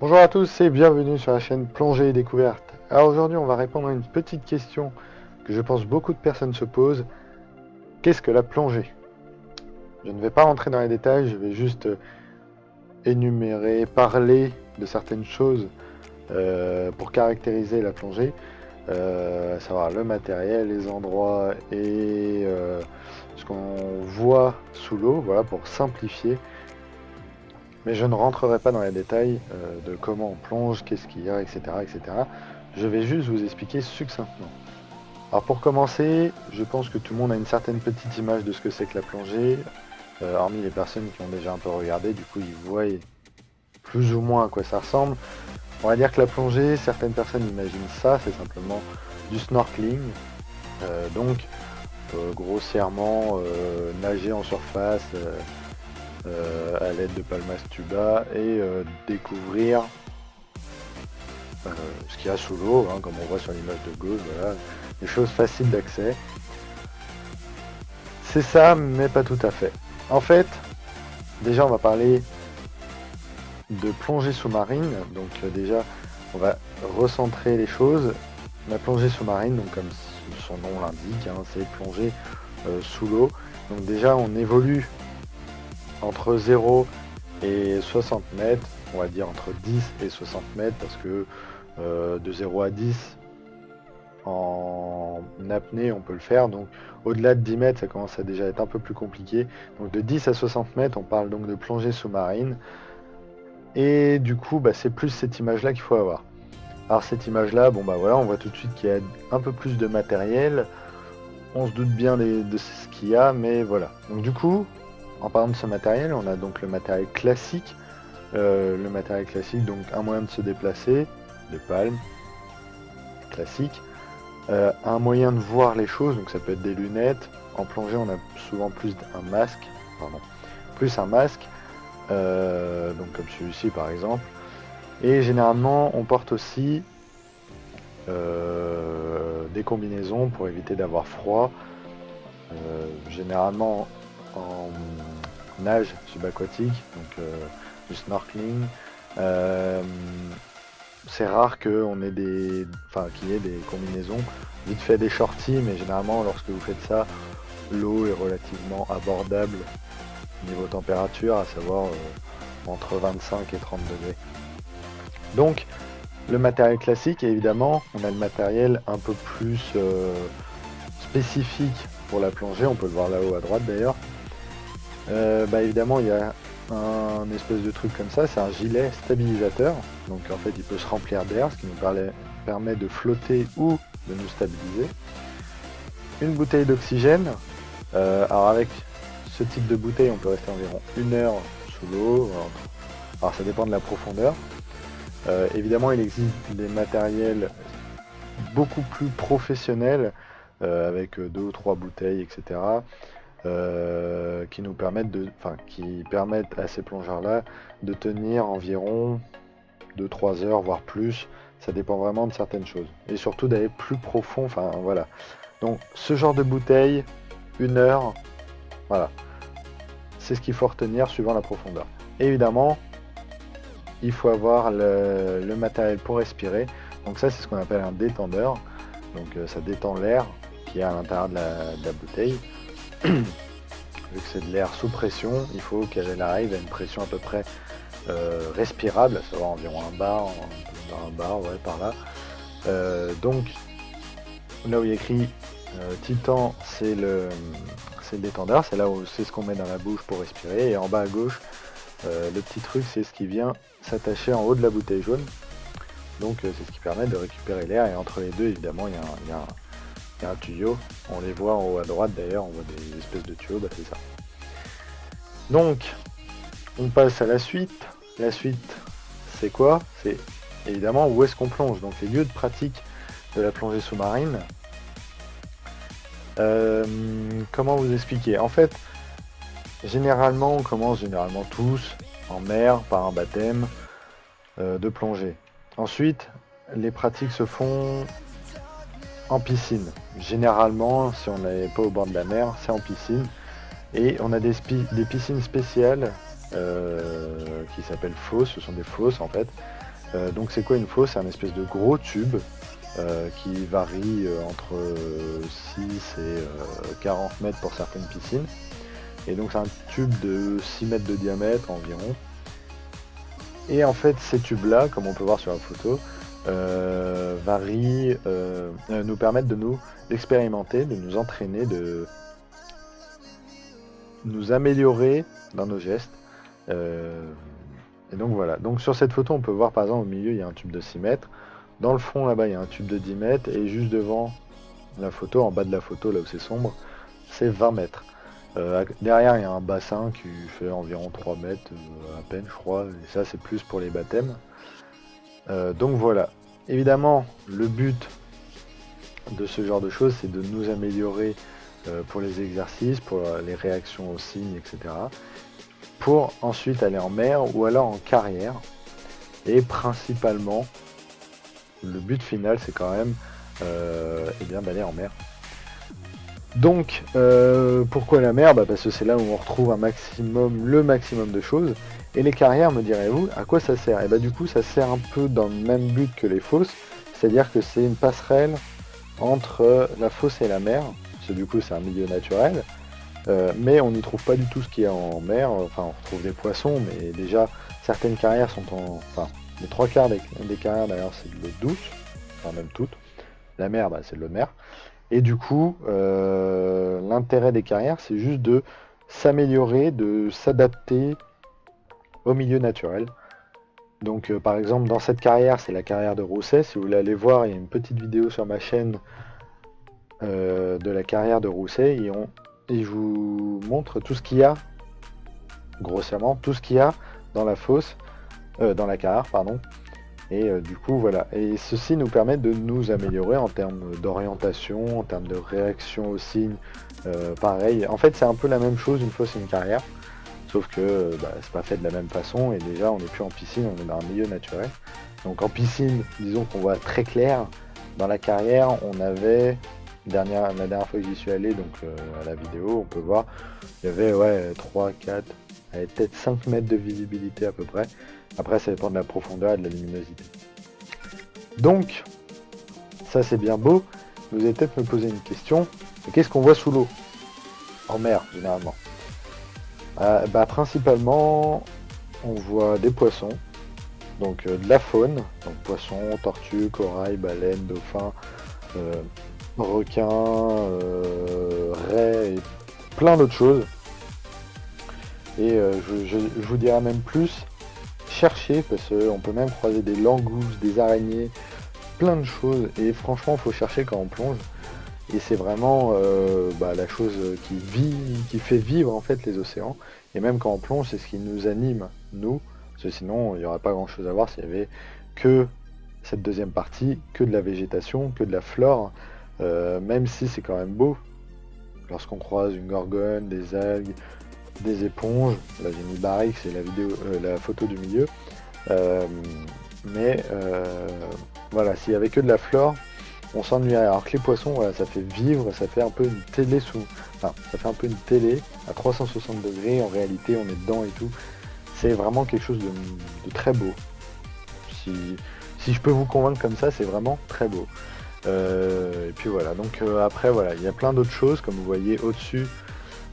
Bonjour à tous et bienvenue sur la chaîne Plongée et Découverte. Alors aujourd'hui on va répondre à une petite question que je pense beaucoup de personnes se posent. Qu'est-ce que la plongée? Je ne vais pas rentrer dans les détails, je vais juste énumérer, parler de certaines choses pour caractériser la plongée, à savoir le matériel, les endroits et ce qu'on voit sous l'eau, voilà pour simplifier. Mais je ne rentrerai pas dans les détails de comment on plonge, qu'est-ce qu'il y a, etc., etc. Je vais juste vous expliquer succinctement. Alors pour commencer, je pense que tout le monde a une certaine petite image de ce que c'est que la plongée, hormis les personnes qui ont déjà un peu regardé, du coup ils voient plus ou moins à quoi ça ressemble. On va dire que la plongée, certaines personnes imaginent ça, c'est simplement du snorkeling, donc grossièrement nager en surface, à l'aide de Palmas Tuba et découvrir ce qu'il y a sous l'eau, hein, comme on voit sur l'image de gauche, voilà, des choses faciles d'accès. C'est ça, mais pas tout à fait. En fait, déjà on va parler de plongée sous-marine, donc déjà on va recentrer les choses. La plongée sous-marine, donc comme son nom l'indique, hein, c'est plonger sous l'eau. Donc déjà on évolue entre 0 et 60 mètres, on va dire entre 10 et 60 mètres, parce que de 0 à 10 en apnée on peut le faire, donc au-delà de 10 mètres ça commence à déjà être un peu plus compliqué. Donc de 10 à 60 mètres on parle donc de plongée sous-marine, et du coup c'est plus cette image là qu'il faut avoir. Alors cette image là, bon voilà, on voit tout de suite qu'il y a un peu plus de matériel, on se doute bien de ce qu'il y a, mais voilà. Donc du coup, en parlant de ce matériel, on a donc le matériel classique. Donc un moyen de se déplacer, des palmes, classique. Un moyen de voir les choses, donc ça peut être des lunettes. En plongée, on a souvent plus un masque, donc comme celui-ci par exemple. Et généralement, on porte aussi des combinaisons pour éviter d'avoir froid. Généralement en nage subaquatique, donc du snorkeling. C'est rare qu'il y ait des combinaisons. Vite fait des shorties, mais généralement lorsque vous faites ça, l'eau est relativement abordable niveau température, à savoir entre 25 et 30 degrés. Donc le matériel classique, et évidemment on a le matériel un peu plus spécifique pour la plongée, on peut le voir là-haut à droite d'ailleurs. Évidemment il y a un espèce de truc comme ça, c'est un gilet stabilisateur, donc en fait il peut se remplir d'air, ce qui nous permet de flotter ou de nous stabiliser. Une bouteille d'oxygène, alors avec ce type de bouteille on peut rester environ 1 heure sous l'eau, alors ça dépend de la profondeur. Évidemment il existe des matériels beaucoup plus professionnels, avec 2 ou 3 bouteilles, etc. Qui permettent à ces plongeurs-là de tenir environ 2-3 heures, voire plus. Ça dépend vraiment de certaines choses. Et surtout d'aller plus profond, voilà. Donc ce genre de bouteille, 1 heure, voilà. C'est ce qu'il faut retenir suivant la profondeur. Et évidemment, il faut avoir le matériel pour respirer. Donc ça, c'est ce qu'on appelle un détendeur. Donc ça détend l'air qui est à l'intérieur de la bouteille. Vu que c'est de l'air sous pression, il faut qu'elle arrive à une pression à peu près respirable, à savoir environ un bar, ouais, par là. Donc là où il y a écrit Titan, c'est le détendeur, c'est là où c'est ce qu'on met dans la bouche pour respirer, et en bas à gauche, le petit truc, c'est ce qui vient s'attacher en haut de la bouteille jaune. Donc c'est ce qui permet de récupérer l'air, et entre les deux évidemment il y a un tuyau, on les voit en haut à droite d'ailleurs, on voit des espèces de tuyaux, c'est ça. Donc on passe à la suite. La suite c'est quoi? C'est évidemment où est-ce qu'on plonge, donc les lieux de pratique de la plongée sous-marine. Comment vous expliquer? En fait, généralement on commence tous en mer par un baptême de plongée. Ensuite les pratiques se font en piscine. Généralement, si on n'est pas au bord de la mer, c'est en piscine. Et on a des piscines spéciales qui s'appellent fosses. Ce sont des fosses en fait. Donc c'est quoi une fosse? C'est un espèce de gros tube qui varie entre 6 et 40 mètres pour certaines piscines. Et donc c'est un tube de 6 mètres de diamètre environ. Et en fait ces tubes là, comme on peut voir sur la photo, nous permettent de nous expérimenter, de nous entraîner, de nous améliorer dans nos gestes. Et donc voilà, donc sur cette photo on peut voir par exemple au milieu il y a un tube de 6 mètres, dans le fond là-bas il y a un tube de 10 mètres, et juste devant la photo, en bas de la photo là où c'est sombre, c'est 20 mètres. Derrière il y a un bassin qui fait environ 3 mètres à peine je crois, et ça c'est plus pour les baptêmes. Donc voilà, évidemment le but de ce genre de choses c'est de nous améliorer pour les exercices, pour les réactions aux signes, etc. Pour ensuite aller en mer ou alors en carrière. Et principalement, le but final c'est quand même eh bien d'aller en mer. Donc pourquoi la mer? Parce que c'est là où on retrouve le maximum de choses. Et les carrières, me direz-vous, à quoi ça sert? Et du coup ça sert un peu dans le même but que les fosses, c'est-à-dire que c'est une passerelle entre la fosse et la mer, parce que du coup c'est un milieu naturel, mais on n'y trouve pas du tout ce qu'il y a en mer. Enfin on retrouve des poissons, mais déjà certaines carrières sont en... Enfin les 3 quarts des carrières d'ailleurs c'est de l'eau douce, enfin même toutes. La mer c'est de l'eau de mer. Et du coup l'intérêt des carrières c'est juste de s'améliorer, de s'adapter au milieu naturel. Donc par exemple dans cette carrière, c'est la carrière de Rousset, si vous voulez aller voir, il y a une petite vidéo sur ma chaîne de la carrière de Rousset, et je vous montre tout ce qu'il y a, grossièrement, tout ce qu'il y a dans la fosse, dans la carrière, pardon. Et du coup voilà, et ceci nous permet de nous améliorer en termes d'orientation, en termes de réaction aux signes, pareil. En fait c'est un peu la même chose une fosse et une carrière. Sauf que c'est pas fait de la même façon, et déjà on n'est plus en piscine, on est dans un milieu naturel. Donc en piscine, disons qu'on voit très clair. Dans la carrière, on avait, la dernière fois que j'y suis allé, donc à la vidéo, on peut voir, il y avait 3, 4, peut-être 5 mètres de visibilité à peu près. Après ça dépend de la profondeur et de la luminosité. Donc, ça c'est bien beau, vous allez peut-être me poser une question, qu'est-ce qu'on voit sous l'eau? En mer, généralement. Principalement on voit des poissons, donc de la faune, donc poissons, tortues, corail, baleines, dauphins, requins, raies et plein d'autres choses. Et je vous dirais même plus, cherchez, parce qu'on peut même croiser des langoustes, des araignées, plein de choses, et franchement il faut chercher quand on plonge. Et c'est vraiment la chose qui fait vivre en fait les océans. Et même quand on plonge, c'est ce qui nous anime, nous. Parce que sinon, il n'y aurait pas grand chose à voir s'il y avait que cette deuxième partie, que de la végétation, que de la flore. Même si c'est quand même beau. Lorsqu'on croise une gorgone, des algues, des éponges. Là j'ai mis Barrique, c'est la photo du milieu. Voilà, s'il y avait que de la flore, on s'ennuierait. Alors que les poissons, voilà, ça fait vivre, ça fait un peu une télé ça fait un peu une télé à 360 degrés, en réalité on est dedans et tout. C'est vraiment quelque chose de très beau. Si je peux vous convaincre comme ça, c'est vraiment très beau. Et puis voilà, donc après voilà, il y a plein d'autres choses, comme vous voyez au-dessus,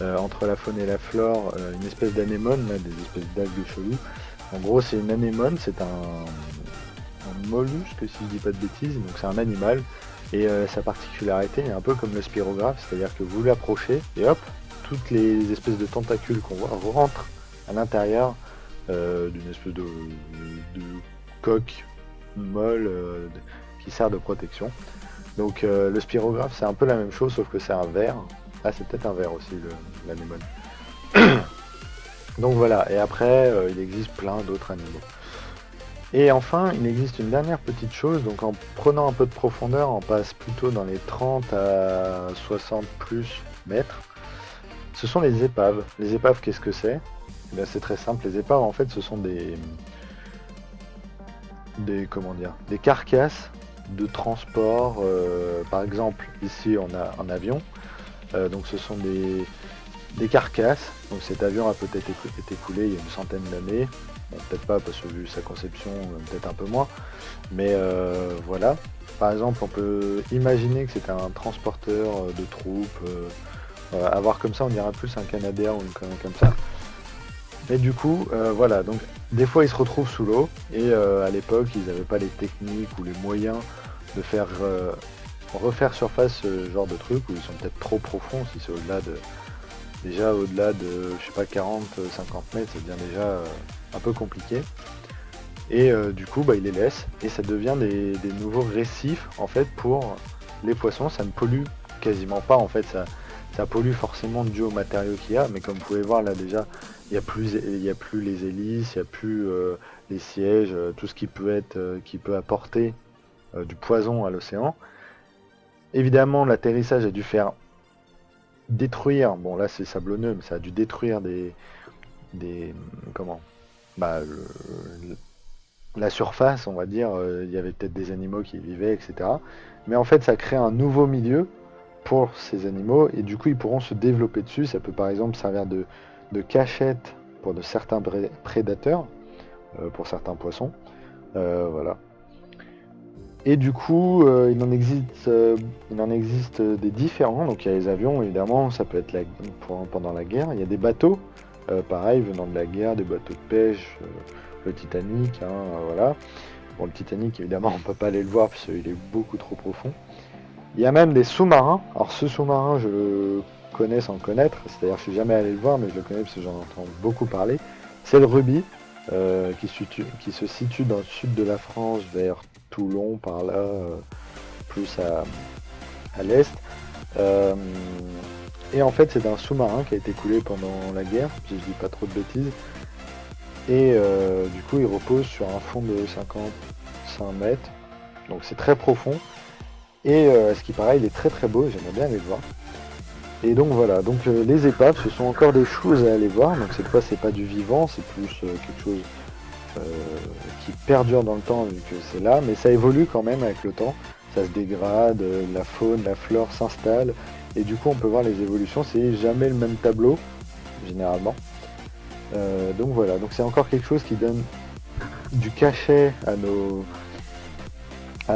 entre la faune et la flore, une espèce d'anémone, là, des espèces d'algues cheloues. En gros c'est une anémone, c'est un mollusque si je dis pas de bêtises, donc c'est un animal, et sa particularité est un peu comme le spirographe, c'est-à-dire que vous l'approchez et hop, toutes les espèces de tentacules qu'on voit rentrent à l'intérieur d'une espèce de coque molle qui sert de protection. Donc le spirographe c'est un peu la même chose, sauf que c'est un ver. Ah, c'est peut-être un ver aussi l'anémone. Donc voilà, et après il existe plein d'autres animaux. Et enfin, il existe une dernière petite chose, donc en prenant un peu de profondeur, on passe plutôt dans les 30 à 60 plus mètres. Ce sont les épaves. Les épaves, qu'est-ce que c'est? C'est très simple, les épaves en fait ce sont des carcasses de transport, par exemple ici on a un avion, donc ce sont des carcasses, donc cet avion a peut-être été coulé il y a une centaine d'années, Bon, peut-être pas parce que vu sa conception, peut-être un peu moins. Mais voilà. Par exemple, on peut imaginer que c'était un transporteur de troupes. Avoir comme ça, on dirait plus un Canadair ou une connerie comme ça. Mais du coup, voilà. Donc, des fois, ils se retrouvent sous l'eau. Et à l'époque, ils n'avaient pas les techniques ou les moyens de faire refaire surface ce genre de truc où ils sont peut-être trop profonds si c'est au-delà de. Déjà au-delà de, je sais pas, 40-50 mètres, ça devient déjà un peu compliqué. Et du coup, bah, il les laisse et ça devient des nouveaux récifs en fait pour les poissons. Ça ne pollue quasiment pas en fait. Ça pollue forcément dû aux matériaux qu'il y a, mais comme vous pouvez voir là déjà, il y a plus les hélices, il n'y a plus les sièges, tout ce qui peut être, qui peut apporter du poison à l'océan. Évidemment, l'atterrissage a dû faire détruire, bon là c'est sablonneux, mais ça a dû détruire des comment, bah, la surface, on va dire, il y avait peut-être des animaux qui y vivaient, etc. Mais en fait, ça crée un nouveau milieu pour ces animaux et du coup, ils pourront se développer dessus. Ça peut par exemple servir de cachette pour de certains prédateurs, pour certains poissons. Voilà. Et du coup, il en existe des différents. Donc il y a les avions, évidemment, ça peut être pendant la guerre. Il y a des bateaux, pareil, venant de la guerre, des bateaux de pêche, le Titanic, hein, voilà. Bon, le Titanic, évidemment, on peut pas aller le voir parce qu'il est beaucoup trop profond. Il y a même des sous-marins. Alors ce sous-marin, je le connais sans le connaître, c'est-à-dire je suis jamais allé le voir, mais je le connais parce que j'en entends beaucoup parler. C'est le Ruby, qui se situe dans le sud de la France, vers Toulon, par là, plus à l'est. Euh, et en fait, c'est un sous-marin qui a été coulé pendant la guerre, si je dis pas trop de bêtises. Et du coup, il repose sur un fond de 55 mètres. Donc c'est très profond. Et ce qui paraît, il est très très beau, j'aimerais bien aller le voir. Et donc voilà, donc les épaves, ce sont encore des choses à aller voir. Donc cette fois, c'est pas du vivant, c'est plus quelque chose qui perdure dans le temps vu que c'est là, mais ça évolue quand même avec le temps. Ça se dégrade, la faune, la flore s'installe, et du coup on peut voir les évolutions. C'est jamais le même tableau, généralement. Donc voilà, donc c'est encore quelque chose qui donne du cachet à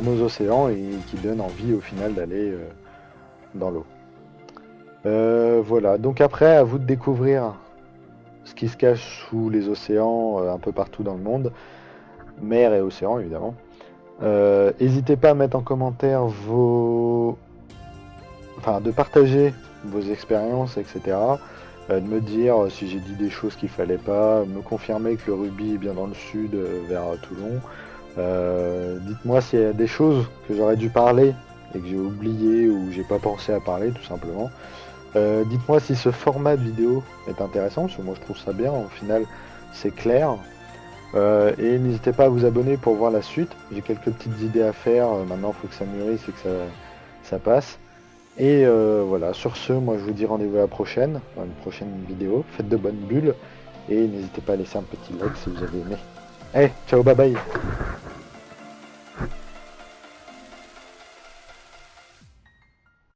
nos océans et qui donne envie au final d'aller dans l'eau. Voilà, donc après à vous de découvrir ce qui se cache sous les océans un peu partout dans le monde, mer et océan évidemment. N'hésitez pas à mettre en commentaire de partager vos expériences, etc. De me dire si j'ai dit des choses qu'il fallait pas, me confirmer que le rugby est bien dans le sud, vers Toulon. Dites-moi s'il y a des choses que j'aurais dû parler et que j'ai oublié ou j'ai pas pensé à parler tout simplement. Dites-moi si ce format de vidéo est intéressant, parce que moi je trouve ça bien, au final c'est clair. Et n'hésitez pas à vous abonner pour voir la suite. J'ai quelques petites idées à faire, maintenant il faut que ça mûrisse et que ça passe. Et voilà, sur ce, moi je vous dis rendez-vous à la prochaine, dans une prochaine vidéo. Faites de bonnes bulles et n'hésitez pas à laisser un petit like si vous avez aimé. Allez, ciao, bye bye.